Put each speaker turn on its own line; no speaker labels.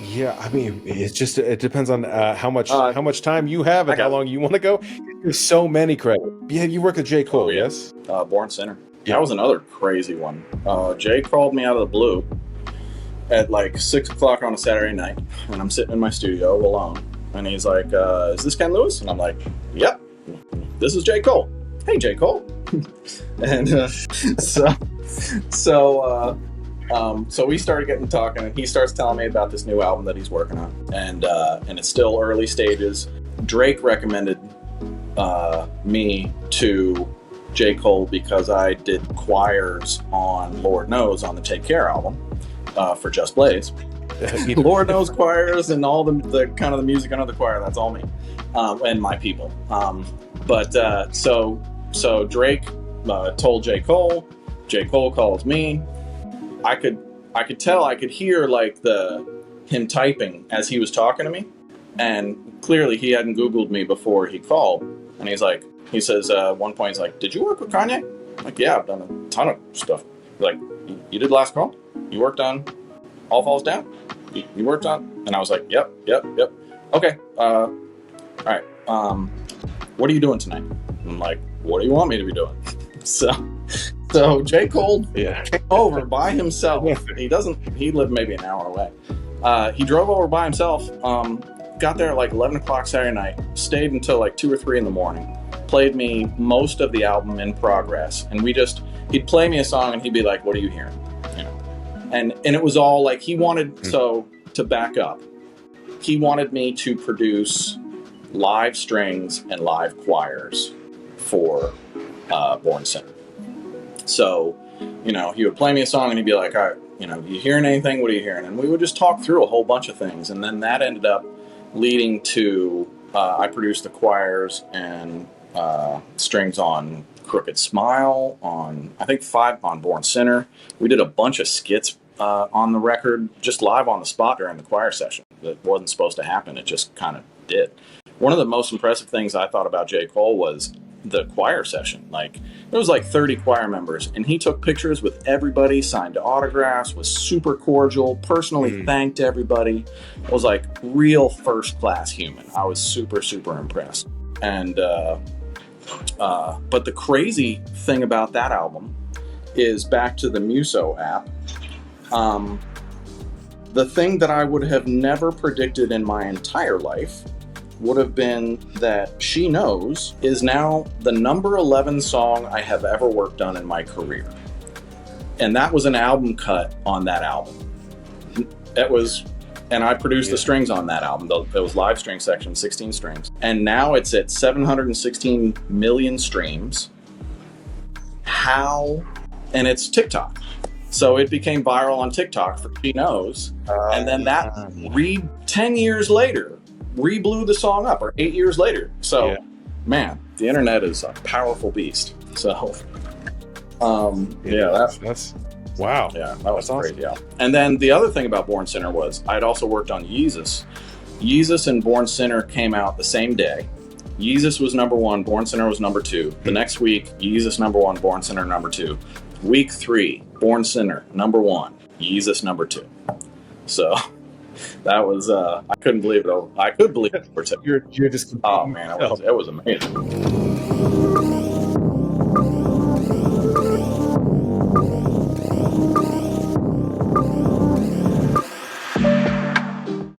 Yeah, I mean, it's just it depends on
Uh,
how much time you have
I
and how
got.
long you want to go. There's so many credits. Yeah, you work with J.
Oh
Cole,
yeah,
yes?
Born Sinner. That
Yeah.
was another crazy one. Jay called me out of the blue at like 6 o'clock on a Saturday night, and I'm sitting in my studio alone, and he's like, "Is this Ken Lewis?" And I'm like, "Yep, this is J. Cole. Hey, J. Cole." And so so we started getting talking, and he starts telling me about this new album that he's working on, and it's still early stages. Drake recommended me to J. Cole because I did choirs on Lord Knows on the Take Care album for Just Blaze. Lord Knows choirs and all the kind of the music under the choir, that's all me and my people. So Drake told J. Cole. J. Cole calls me. I could tell, I could hear like him typing as he was talking to me, and clearly he hadn't Googled me before he called. And he says at one point, he's like, "Did you work with Kanye?" I'm like, "Yeah, I've done a ton of stuff." He's like, "You did Last Call? You worked on All Falls Down? You worked on?" And I was like, "Yep. Okay. All right. What are you doing tonight?" I'm like, "What do you want me to be doing?" So J. Cole
Yeah.
came over by himself. He lived maybe an hour away. He drove over by himself, got there at like 11 o'clock Saturday night, stayed until like 2 or 3 in the morning, played me most of the album in progress. And he'd play me a song and he'd be like, "What are you hearing?" You know? And it was all like, he wanted, so to back up, he wanted me to produce live strings and live choirs for Born Sinner. So, he would play me a song and he'd be like, "All right, you hearing anything? What are you hearing?" And we would just talk through a whole bunch of things. And then that ended up leading to, I produced the choirs and strings on Crooked Smile, on, I think, 5 on Born Sinner. We did a bunch of skits on the record, just live on the spot during the choir session. That wasn't supposed to happen. It just kind of did. One of the most impressive things I thought about J. Cole was the choir session. Like, there was like 30 choir members, and he took pictures with everybody, signed autographs, was super cordial, personally thanked everybody. It was like real first class human. I was super, super impressed. And but the crazy thing about that album is, back to the Muso app, the thing that I would have never predicted in my entire life would have been that She Knows is now the number 11 song I have ever worked on in my career. And that was an album cut on that album. And I produced the strings on that album. It was live string section, 16 strings. And now it's at 716 million streams. How? And it's TikTok. So it became viral on TikTok for She Knows. And then 10 years later, re-blew the song up, or 8 years later. So, man, the internet is a powerful beast. So,
that's wow.
Yeah, that was
awesome.
crazy. Yeah. And then the other thing about Born Sinner was, I'd also worked on Yeezus. Yeezus and Born Sinner came out the same day. Yeezus was number 1, Born Sinner was number 2. The next week, Yeezus number 1, Born Sinner number 2. Week 3, Born Sinner number 1, Yeezus number 2. So that was I couldn't believe it. I could believe it.
You're just
Oh man, it was amazing.